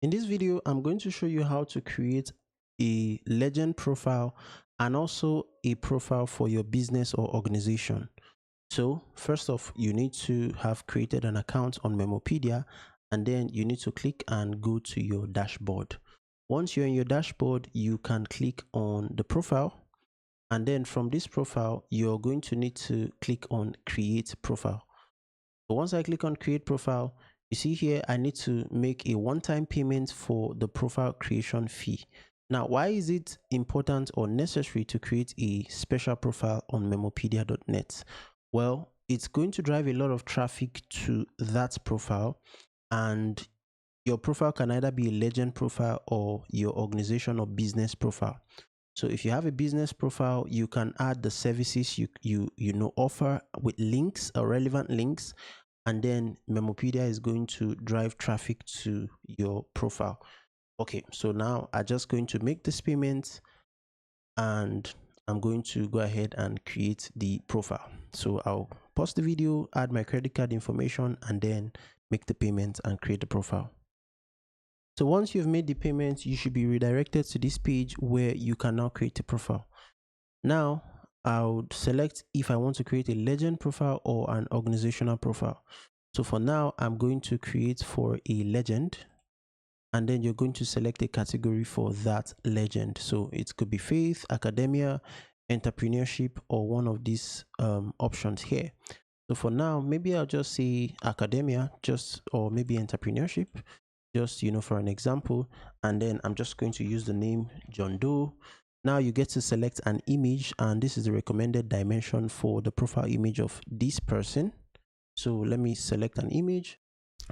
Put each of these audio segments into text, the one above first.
In this video, I'm going to show you how to create a legend profile and also a profile for your business or organization. So first off, you need to have created an account on Memopedia, and then you need to click and go to your dashboard. Once you're in your dashboard, you can click on the profile, and then from this profile, you're going to need to click on create profile. So once I click on create profile, you see here, I need to make a one-time payment for the profile creation fee. Now, why is it important or necessary to create a special profile on memopedia.net? Well, it's going to drive a lot of traffic to that profile, and your profile can either be a legend profile or your organization or business profile. So if you have a business profile, you can add the services you offer with links or relevant links, and then Memopedia is going to drive traffic to your profile. Okay, so now I'm just going to make this payment, and I'm going to go ahead and create the profile. So I'll pause the video, add my credit card information, and then make the payment and create the profile. So once you've made the payment, you should be redirected to this page where you can now create a profile. Now, I would select if I want to create a legend profile or an organizational profile. So for now, I'm going to create for a legend, and then you're going to select a category for that legend. So it could be faith, academia, entrepreneurship, or one of these options here. So for now, maybe I'll just say academia, or maybe entrepreneurship, just for an example. And then I'm just going to use the name John Doe. Now you get to select an image, and this is the recommended dimension for the profile image of this person. So let me select an image.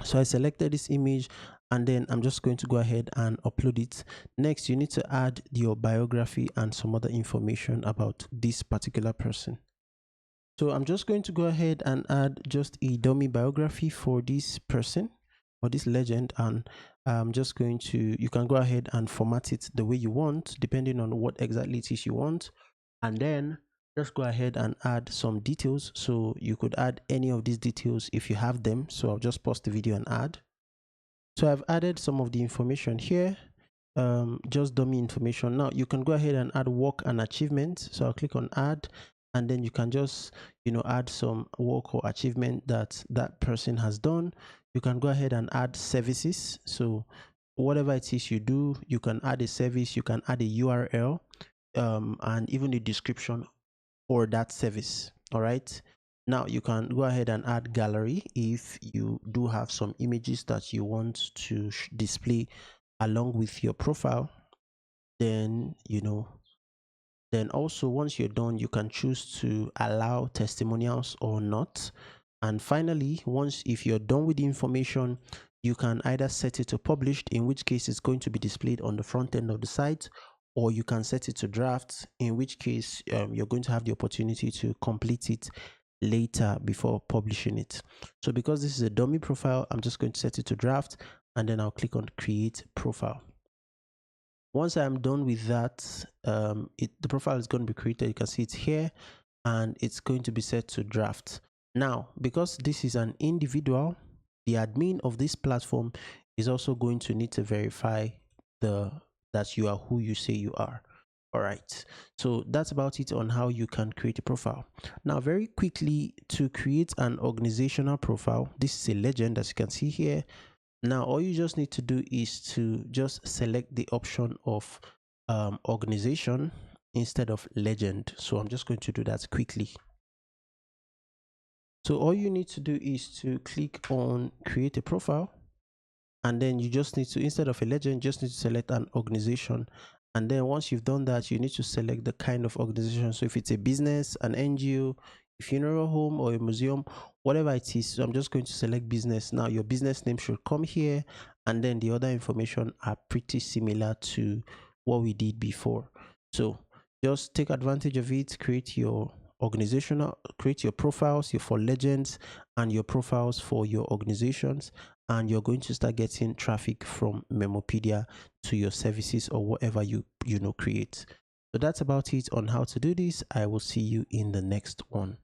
So I selected this image, and then I'm just going to go ahead and upload it. Next, you need to add your biography and some other information about this particular person. So I'm just going to go ahead and add just a dummy biography for this person or this legend, and I'm just going to, you can go ahead and format it the way you want depending on what exactly it is you want, and then just go ahead and add some details. So you could add any of these details if you have them. So I'll just pause the video and add. So I've added some of the information here, just dummy information. Now you can go ahead and add work and achievement. So I'll click on add, and then you can just add some work or achievement that that person has done. You can go ahead and add services. So whatever it is you do, you can add a service, you can add a URL, and even the description for that service. All right, now you can go ahead and add gallery if you do have some images that you want to display along with your profile. Then then also, once you're done, you can choose to allow testimonials or not. And finally, if you're done with the information, you can either set it to published, in which case it's going to be displayed on the front end of the site, or you can set it to draft, in which case you're going to have the opportunity to complete it later before publishing it. So because this is a dummy profile, I'm just going to set it to draft, and then I'll click on create profile. Once I'm done with that, the profile is going to be created. You can see it's here, and it's going to be set to draft. Now, because this is an individual, the admin of this platform is also going to need to verify that you are who you say you are. All right, so that's about it on how you can create a profile. Now, very quickly, to create an organizational profile, this is a legend, as you can see here. Now, all you just need to do is to just select the option of organization instead of legend. So I'm just going to do that quickly. So all you need to do is to click on create a profile, and then you just need to, instead of a legend, just need to select an organization. And then once you've done that, you need to select the kind of organization. So if it's a business, an NGO, a funeral home, or a museum, whatever it is. So I'm just going to select business. Now your business name should come here, and then the other information are pretty similar to what we did before. So just take advantage of it, create your create your profiles for legends and your profiles for your organizations, and you're going to start getting traffic from Memopedia to your services or whatever you create. So that's about it on how to do this. I will see you in the next one.